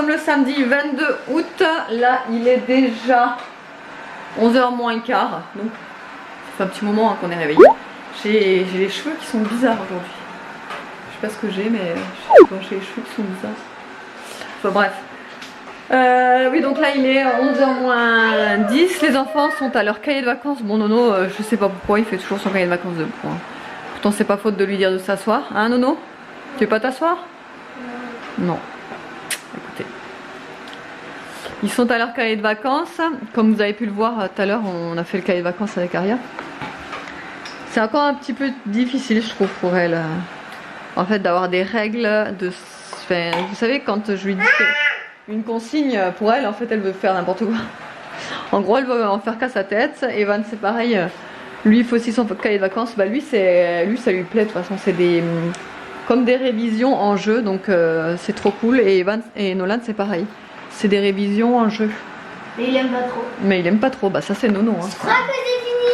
sommes le samedi 22 août. Là, il est déjà 11h moins quart. Donc, ça fait un petit moment hein, qu'on est réveillé. J'ai les cheveux qui sont bizarres aujourd'hui. Je sais pas ce que j'ai, mais j'ai les cheveux qui sont bizarres. Enfin bref. Oui, donc là, il est 11h moins 10. Les enfants sont à leur cahier de vacances. Bon, Nono, je sais pas pourquoi, il fait toujours son cahier de vacances debout. Hein. Pourtant, c'est pas faute de lui dire de s'asseoir. Hein, Nono? Tu veux pas t'asseoir? Non. Écoutez. Ils sont à leur cahier de vacances. Comme vous avez pu le voir tout à l'heure, on a fait le cahier de vacances avec Aria. C'est encore un petit peu difficile, je trouve, pour elle. En fait, d'avoir des règles de... Enfin, vous savez, quand je lui dis une consigne, pour elle, en fait, elle veut faire n'importe quoi. En gros, elle veut en faire qu'à sa tête. Evan, c'est pareil. Lui, il faut aussi son cahier de vacances. Bah, lui, ça lui plaît. De toute façon, c'est des... comme des révisions en jeu. Donc, c'est trop cool. Et Evan et Nolan, c'est pareil. C'est des révisions en jeu. Mais il aime pas trop. Mais il aime pas trop. Bah, ça, c'est Nono. Hein. Je crois que j'ai fini.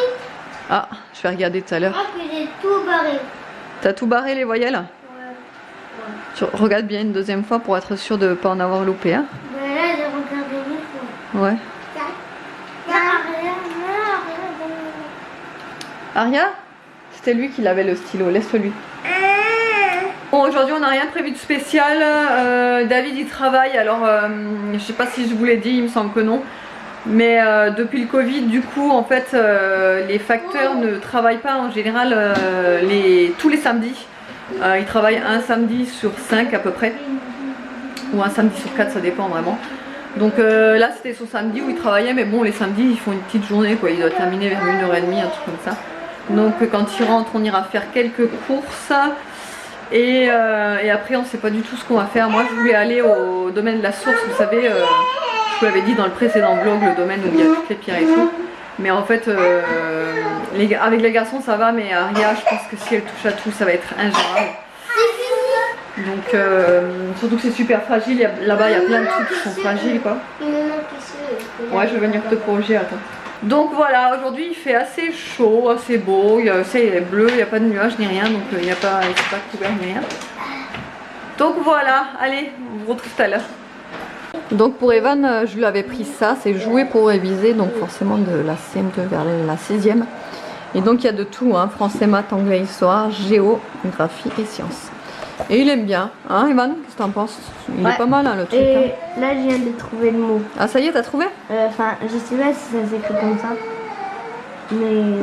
Ah, je vais regarder tout à l'heure. Je crois que j'ai tout barré. T'as tout barré les voyelles? Ouais. Tu regardes bien une deuxième fois pour être sûr de ne pas en avoir loupé. Hein? Ben là, j'ai regardé une fois. Ouais. Aria? C'était lui qui avait le stylo, laisse-le-lui. Bon, aujourd'hui on n'a rien prévu de spécial. David il travaille, alors je sais pas si je vous l'ai dit, il me semble que non. Mais depuis le Covid, du coup, en fait, les facteurs ne travaillent pas en général tous les samedis. Ils travaillent un samedi sur 5 à peu près. Ou un samedi sur 4, ça dépend vraiment. Donc là, c'était son samedi où il travaillait, mais bon, les samedis, ils font une petite journée, quoi. Il doit terminer vers 1h30, un truc comme ça. Donc quand il rentre, on ira faire quelques courses. Et après, on sait pas du tout ce qu'on va faire. Moi, je voulais aller au domaine de la source, vous savez... je vous l'avais dit dans le précédent vlog, le domaine où il y a toutes les pierres et tout. Mais en fait, avec les garçons ça va, mais Aria, je pense que si elle touche à tout, ça va être ingérable. Donc, surtout que c'est super fragile. Là-bas, il y a plein de trucs qui sont fragiles, quoi. Ouais, je vais venir te corriger, attends. Donc voilà, aujourd'hui il fait assez chaud, assez beau. C'est bleu, il n'y a pas de nuages ni rien, donc il n'est pas couvert ni rien. Donc voilà, allez, on vous retrouve tout à l'heure. Donc pour Evan, je lui avais pris ça, c'est jouer pour réviser, donc forcément de la CM2 vers la 6e. Et donc il y a de tout, hein, français, maths, anglais, histoire, géographie et sciences. Et il aime bien, hein Evan? Qu'est-ce que t'en penses? Il est pas mal hein, le truc. Et hein. là je viens de trouver le mot. Ah ça y est, t'as trouvé? Enfin, je sais pas si ça s'écrit comme ça. Mais...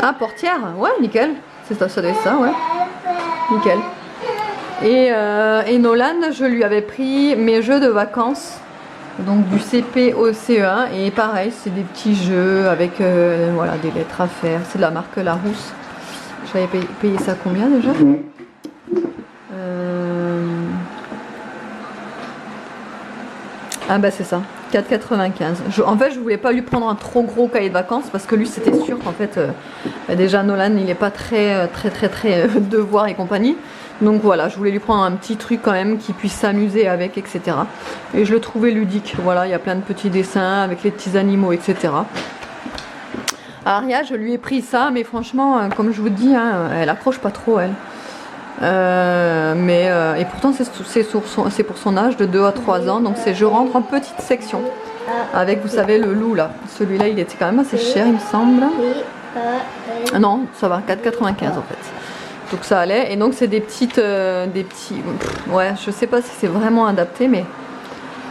Ah, portière? Ouais, nickel. C'est ça, ça doit être ça, ouais. Nickel. Et Nolan, je lui avais pris mes jeux de vacances. Donc du CP au CE1. Et pareil, c'est des petits jeux avec voilà, des lettres à faire. C'est de la marque Larousse. J'avais payé ça combien déjà? Ah bah c'est ça. 4,95. En fait, je voulais pas lui prendre un trop gros cahier de vacances parce que lui, c'était sûr qu'en fait, déjà Nolan, il est pas très devoir et compagnie. Donc voilà, je voulais lui prendre un petit truc quand même qui puisse s'amuser avec, etc. Et je le trouvais ludique. Voilà, il y a plein de petits dessins avec les petits animaux, etc. Aria, je lui ai pris ça, mais franchement, comme je vous dis, hein, elle accroche pas trop, elle. Et pourtant c'est pour son âge de 2 à 3 ans, donc c'est je rentre en petite section avec, vous savez, le loup là. Celui-là il était quand même assez cher, il me semble. Non, ça va, 4,95 en fait. Donc ça allait, et donc c'est des petits ouais, je sais pas si c'est vraiment adapté, mais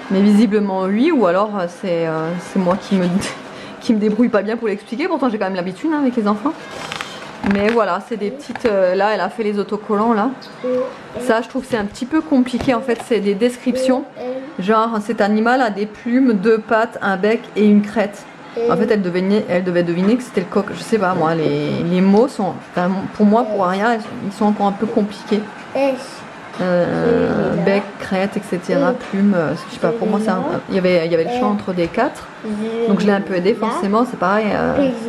visiblement oui, ou alors c'est moi qui me débrouille pas bien pour l'expliquer. Pourtant j'ai quand même l'habitude hein, avec les enfants. Mais voilà, c'est des petites... là, elle a fait les autocollants, là. Ça, je trouve que c'est un petit peu compliqué, en fait. C'est des descriptions. Genre, cet animal a des plumes, 2 pattes, un bec et une crête. En fait, elle devait deviner que c'était le coq. Je sais pas, moi, les mots sont... Enfin, pour moi, pour Aria, ils sont encore un peu compliqués. Bec, crête, etc. Plume, je sais pas, pour moi, il y avait le choix entre des 4. Donc je l'ai un peu aidé, forcément, c'est pareil.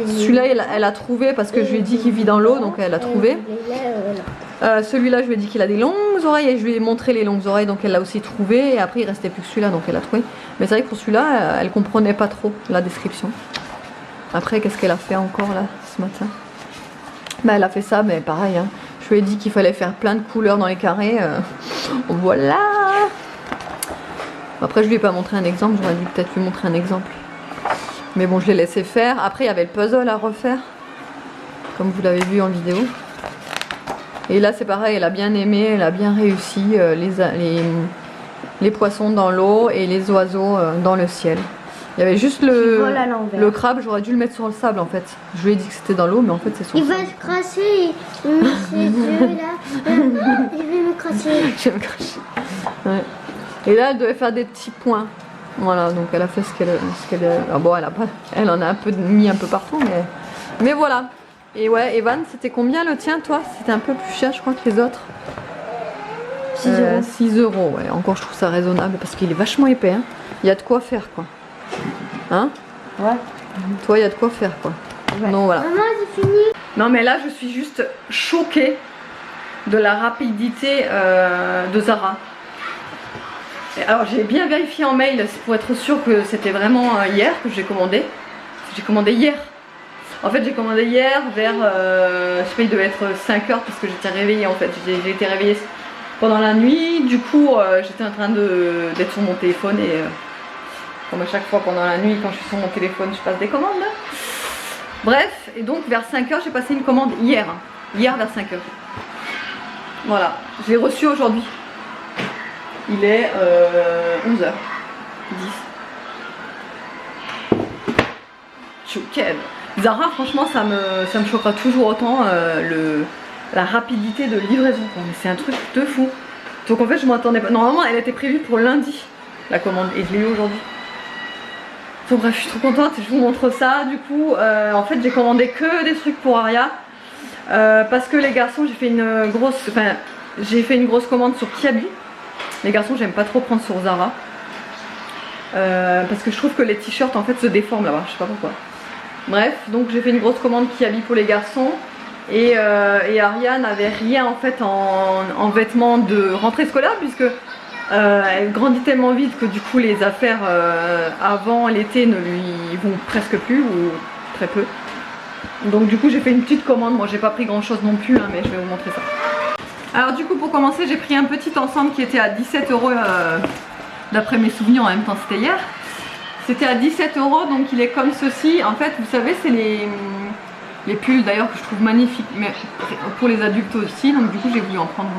Celui-là, elle a trouvé parce que je lui ai dit qu'il vit dans l'eau, donc elle a trouvé. Celui-là, je lui ai dit qu'il a des longues oreilles et je lui ai montré les longues oreilles, donc elle l'a aussi trouvé. Et après, il restait plus que celui-là, donc elle a trouvé. Mais c'est vrai que pour celui-là, elle comprenait pas trop la description. Après, qu'est-ce qu'elle a fait encore là ce matin? Bah, elle a fait ça, mais pareil, hein. Je lui ai dit qu'il fallait faire plein de couleurs dans les carrés. Voilà. Après, je lui ai pas montré un exemple, j'aurais dû peut-être lui montrer un exemple. Mais bon, je l'ai laissé faire. Après, il y avait le puzzle à refaire, comme vous l'avez vu en vidéo. Et là, c'est pareil, elle a bien aimé, elle a bien réussi les poissons dans l'eau et les oiseaux dans le ciel. Il y avait juste le crabe, j'aurais dû le mettre sur le sable en fait. Je lui ai dit que c'était dans l'eau, mais en fait c'est sur le sable. Il va se crasser, ses yeux là. Il va me crasser. Je vais me cracher. Ouais. Et là, elle devait faire des petits points. Voilà, donc elle a fait ce qu'elle ah bon, elle en a un peu mis un peu partout, mais voilà. Et ouais, Evan, c'était combien le tien, toi? C'était un peu plus cher, je crois, que les autres. 6 €. 6 €, ouais. Encore, je trouve ça raisonnable parce qu'il est vachement épais. Hein. Il y a de quoi faire, quoi. Hein? Ouais. Toi, il y a de quoi faire, quoi. Ouais. Donc voilà. Maman, c'est fini. Non, mais là, je suis juste choquée de la rapidité de Zara. Alors, j'ai bien vérifié en mail pour être sûre que c'était vraiment hier que j'ai commandé. J'ai commandé hier. En fait, j'ai commandé hier vers, je sais pas, il devait être 5 h parce que j'étais réveillée en fait. J'ai été réveillée pendant la nuit. Du coup, j'étais en train d'être sur mon téléphone et comme à chaque fois pendant la nuit, quand je suis sur mon téléphone, je passe des commandes. Là. Bref, et donc vers 5 h, j'ai passé une commande hier. Hier vers 5 h. Voilà, je l'ai reçu aujourd'hui. Il est 11 h 10. Choquée. Zara, franchement, ça me choquera toujours autant la rapidité de livraison. Mais c'est un truc de fou. Donc en fait, je m'attendais pas. Normalement, elle était prévue pour lundi, la commande, et je l'ai eu aujourd'hui. Donc bref, je suis trop contente. Je vous montre ça. Du coup, en fait, j'ai commandé que des trucs pour Aria. Parce que les garçons, j'ai fait une grosse commande sur Kiabi. Les garçons, j'aime pas trop prendre sur Zara. Parce que je trouve que les t-shirts en fait se déforment là-bas. Je sais pas pourquoi. Bref, donc j'ai fait une grosse commande Kiabi pour les garçons et Aria n'avait rien en fait en vêtements de rentrée scolaire puisque elle grandit tellement vite que du coup les affaires avant l'été ne lui vont presque plus ou très peu. Donc du coup j'ai fait une petite commande, moi j'ai pas pris grand chose non plus hein, mais je vais vous montrer ça. Alors du coup pour commencer j'ai pris un petit ensemble qui était à 17 € d'après mes souvenirs, en même temps c'était hier. C'était à 17 €, donc il est comme ceci. En fait, vous savez, c'est les pulls d'ailleurs que je trouve magnifiques, mais pour les adultes aussi. Donc du coup, j'ai voulu en prendre.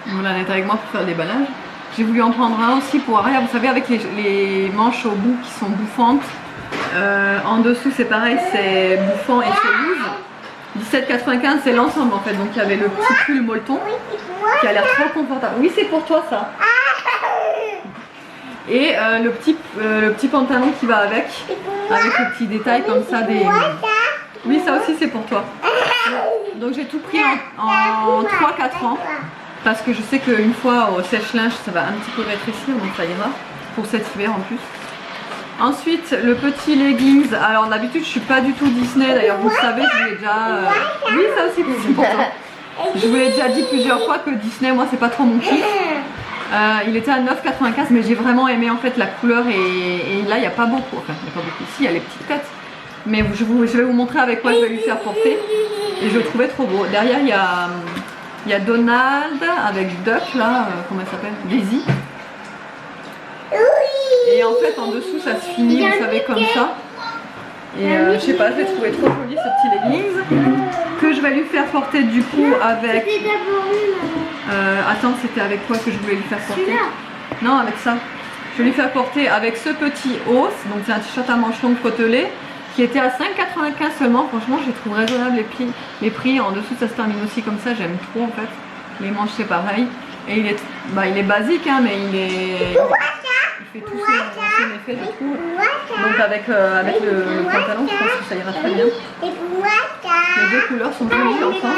Voilà, elle est avec moi pour faire le déballage. J'ai voulu en prendre un aussi pour Aria, vous savez, avec les manches au bout qui sont bouffantes. En dessous, c'est pareil, c'est bouffant et c'est loose. 17,95 c'est l'ensemble en fait. Donc il y avait le petit pull molleton qui a l'air trop confortable. Oui, c'est pour toi ça. Et le petit pantalon qui va avec les petits détails comme ça des... Oui, ça aussi c'est pour toi. Donc j'ai tout pris en 3-4 ans parce que je sais qu'une fois au sèche-linge ça va un petit peu rétrécir, donc ça ira pour cet hiver en plus. Ensuite le petit leggings, alors d'habitude je suis pas du tout Disney, d'ailleurs vous le savez, je vous l'ai déjà... Oui, ça aussi c'est pour toi. Je vous l'ai déjà dit plusieurs fois que Disney, moi c'est pas trop mon kiff. Il était à 9,95 €, mais j'ai vraiment aimé en fait la couleur et là il n'y a pas beaucoup, enfin il n'y a pas beaucoup, ici il y a les petites têtes, mais je vais vous montrer avec quoi je vais lui faire porter et je le trouvais trop beau. Derrière il y a Donald avec Duck là, comment elle s'appelle, Daisy. Et en fait en dessous ça se finit, vous savez, comme ça. Et je sais pas, je l'ai trouvé trop joli ce petit leggings que je vais lui faire porter du coup avec... attends, c'était avec quoi que je voulais lui faire porter? Non, avec ça. Je vais lui faire porter avec ce petit hausse, donc c'est un t-shirt à manches longues côtelé qui était à 5,95 € seulement. Franchement, je les trouve raisonnables les prix. En dessous, ça se termine aussi comme ça, j'aime trop en fait. Les manches, c'est pareil. Et il est basique, hein, mais il fait tout son effet, je trouve. Donc avec le pantalon, je pense que ça ira très bien. Les deux couleurs sont jolies ensemble.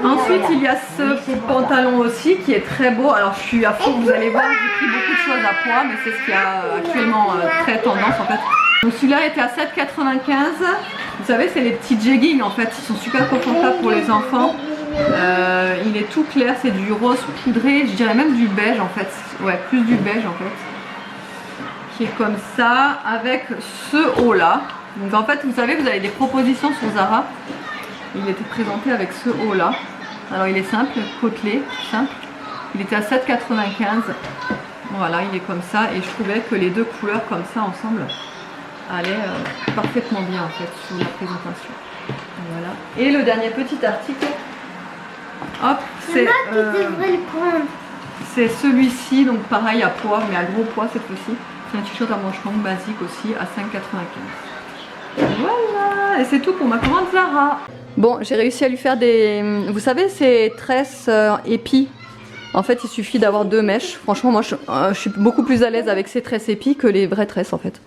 Ensuite, il y a ce pantalon aussi qui est très beau. Alors, je suis à fond, vous allez voir, j'ai pris beaucoup de choses à poids, mais c'est ce qui a actuellement très tendance en fait. Donc, celui-là était à 7,95 €. Vous savez, c'est les petits jeggings en fait, ils sont super confortables pour les enfants. Il est tout clair, c'est du rose poudré, je dirais même du beige en fait. Ouais, plus du beige en fait. Qui est comme ça, avec ce haut là. Donc en fait, vous savez, vous avez des propositions sur Zara. Il était présenté avec ce haut là. Alors il est simple, côtelé, simple. Il était à 7,95. Voilà, il est comme ça. Et je trouvais que les deux couleurs comme ça ensemble allaient parfaitement bien en fait sur la présentation. Voilà. Et le dernier petit article, hop, c'est celui-ci, donc pareil à poids, mais à gros poids cette fois-ci. C'est un t-shirt à manches longues basique aussi à 5,95. Voilà, et c'est tout pour ma commande Zara. Bon, j'ai réussi à lui faire des... Vous savez, ces tresses épis. En fait, il suffit d'avoir 2 mèches. Franchement, moi, je suis beaucoup plus à l'aise avec ces tresses épis que les vraies tresses, en fait.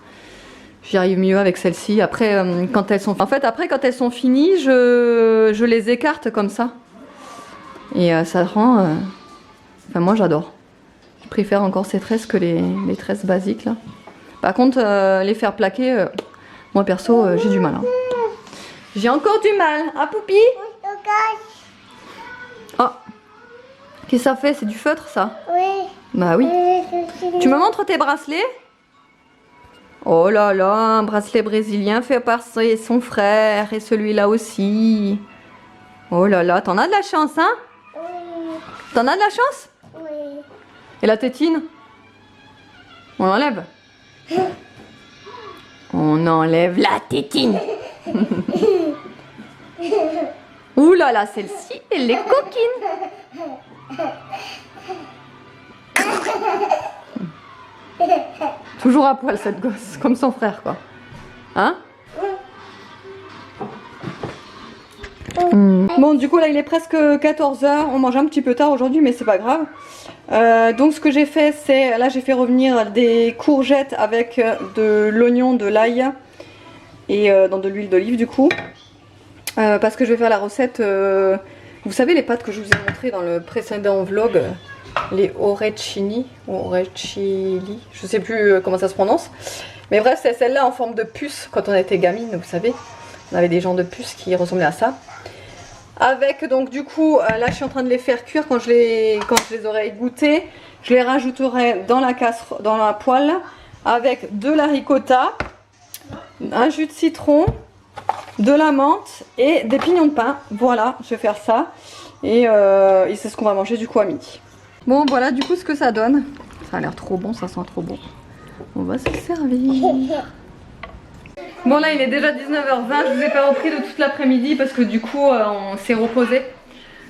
J'y arrive mieux avec celles-ci. Après, quand elles sont... En fait, après, quand elles sont finies, je les écarte comme ça. Et ça rend... Enfin, moi, j'adore. Je préfère encore ces tresses que les tresses basiques, là. Par contre, les faire plaquer, moi, perso, j'ai du mal. Hein. J'ai encore du mal, hein, Poupi? Oh, qu'est-ce que ça fait? C'est du feutre, ça? Oui. Bah oui. Tu me montres tes bracelets? Oh là là, un bracelet brésilien fait par son frère et celui-là aussi. Oh là là, t'en as de la chance, hein? Oui. T'en as de la chance? Oui. Et la tétine? On enlève? On enlève la tétine. Ouh là là, celle-ci, elle est coquine. Toujours à poil cette gosse, comme son frère quoi. Hein? Bon, du coup là il est presque 14 h. On mange un petit peu tard aujourd'hui, mais c'est pas grave. Donc ce que j'ai fait, c'est là j'ai fait revenir des courgettes avec de l'oignon, de l'ail et dans de l'huile d'olive du coup. Parce que je vais faire la recette. Vous savez les pâtes que je vous ai montré dans le précédent vlog, les orecchini, je sais plus comment ça se prononce. Mais bref, c'est celle-là en forme de puce. Quand on était gamine, vous savez, on avait des genres de puces qui ressemblaient à ça. Avec donc du coup, là je suis en train de les faire cuire. Quand je les aurai égouttées, je les rajouterai dans la poêle avec de la ricotta, un jus de citron, de la menthe et des pignons de pain. Voilà, je vais faire ça. Et c'est ce qu'on va manger du coup à midi. Bon voilà du coup ce que ça donne. Ça a l'air trop bon, ça sent trop bon. On va se servir. Bon là il est déjà 19h20, je vous ai pas repris de toute l'après-midi parce que du coup on s'est reposé.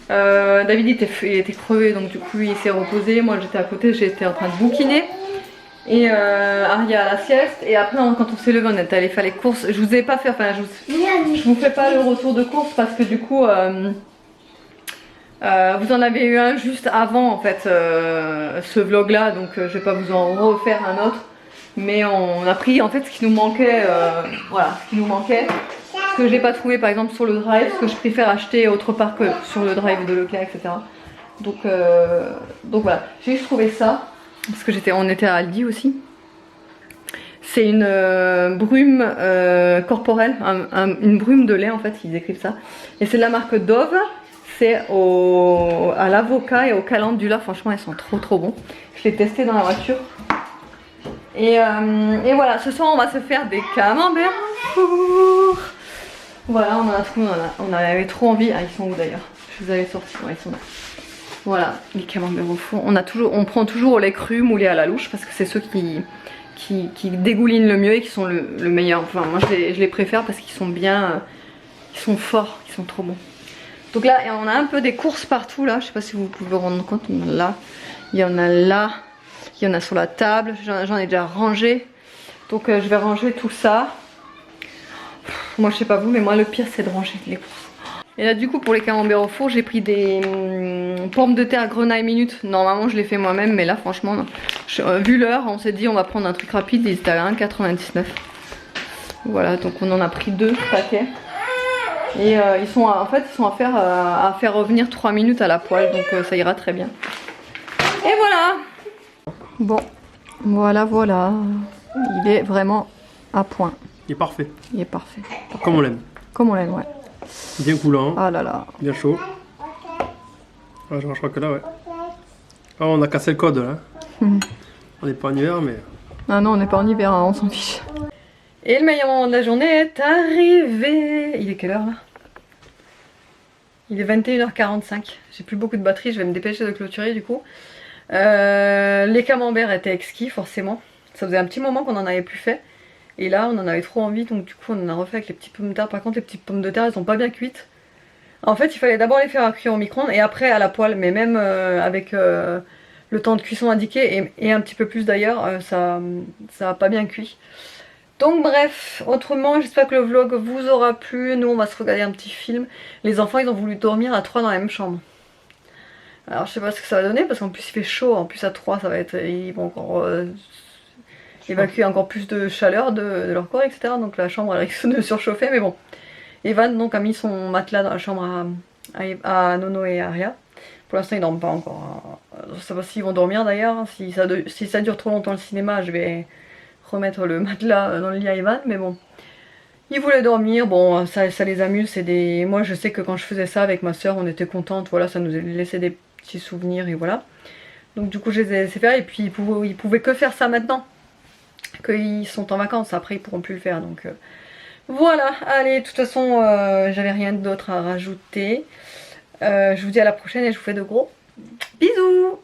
David il était crevé donc du coup il s'est reposé. Moi j'étais à côté, j'étais en train de bouquiner. Et Aria à la sieste. Et après quand on s'est levé on est allé faire les courses. Je vous ai pas fait, enfin je vous fais pas le retour de course parce que du coup vous en avez eu un juste avant en fait ce vlog là. Donc je vais pas vous en refaire un autre. Mais on a pris en fait ce qui nous manquait, voilà, ce qui nous manquait, ce que j'ai pas trouvé par exemple sur le drive, ce que je préfère acheter autre part que sur le drive de Leclerc, etc. Donc voilà, j'ai juste trouvé ça, parce que on était à Aldi aussi. C'est une brume corporelle, une brume de lait en fait, ils écrivent ça. Et c'est de la marque Dove, c'est à l'avocat et au calendula, franchement elles sont trop bons. Je l'ai testé dans la voiture. Et voilà, ce soir on va se faire des camemberts au four. Voilà, on avait trop envie. Ah, ils sont où d'ailleurs? Je vous avais sorti, ouais, ils sont là. Voilà, les camemberts au four. On prend toujours au lait cru, moulé à la louche, parce que c'est ceux qui dégoulinent le mieux et qui sont le meilleur. Enfin, moi je les préfère parce qu'ils sont bien, ils sont forts, ils sont trop bons. Donc là, on a un peu des courses partout là. Je sais pas si vous pouvez vous rendre compte. Là, il y en a là. Il y en a sur la table, j'en ai déjà rangé. Donc je vais ranger tout ça. Moi je sais pas vous, mais moi le pire c'est de ranger les courses. Et là du coup pour les camemberts au four, j'ai pris des pommes de terre grenaille minute. Normalement je les fais moi-même, mais là franchement, vu l'heure, on s'est dit on va prendre un truc rapide. Ils étaient à 1,99 €. Voilà, donc on en a pris 2 paquets. Et ils sont à faire revenir 3 minutes à la poêle, donc ça ira très bien. Et voilà. Bon, voilà. Il est vraiment à point. Il est parfait. Il est parfait. Comme on l'aime. Comme on l'aime, ouais. Bien coulant. Ah là là. Bien chaud. Ouais, je crois que là, ouais. Ah, on a cassé le code là. On n'est pas en hiver, mais. Ah non, on n'est pas en hiver, hein, on s'en fiche. Et le meilleur moment de la journée est arrivé. Il est quelle heure là? Il est 21h45. J'ai plus beaucoup de batterie, je vais me dépêcher de clôturer du coup. Les camemberts étaient exquis forcément. Ça faisait un petit moment qu'on en avait plus fait. Et là on en avait trop envie, donc du coup on en a refait avec les petites pommes de terre. Par contre les petites pommes de terre elles sont pas bien cuites. En fait il fallait d'abord les faire cuire au micro-ondes et après à la poêle. Mais même avec le temps de cuisson indiqué et un petit peu plus d'ailleurs, ça a pas bien cuit. Donc bref, autrement j'espère que le vlog vous aura plu. Nous on va se regarder un petit film. Les enfants ils ont voulu dormir à 3 dans la même chambre. Alors je sais pas ce que ça va donner parce qu'en plus il fait chaud, en plus à 3 ça va être... Ils vont encore évacuer encore plus de chaleur de leur corps, etc. Donc la chambre elle risque de surchauffer, mais bon. Evan donc a mis son matelas dans la chambre à Nono et Aria. Pour l'instant ils dorment pas encore. Je sais pas s'ils vont dormir d'ailleurs. Si ça dure trop longtemps le cinéma, je vais remettre le matelas dans le lit à Evan, mais bon. Ils voulaient dormir, bon ça les amuse, moi je sais que quand je faisais ça avec ma soeur on était contente, voilà, ça nous laissait des petits souvenirs et voilà. Donc du coup je les ai laissés faire et puis ils pouvaient que faire ça maintenant, qu'ils sont en vacances, après ils pourront plus le faire donc voilà. Allez, de toute façon j'avais rien d'autre à rajouter. Je vous dis à la prochaine et je vous fais de gros bisous.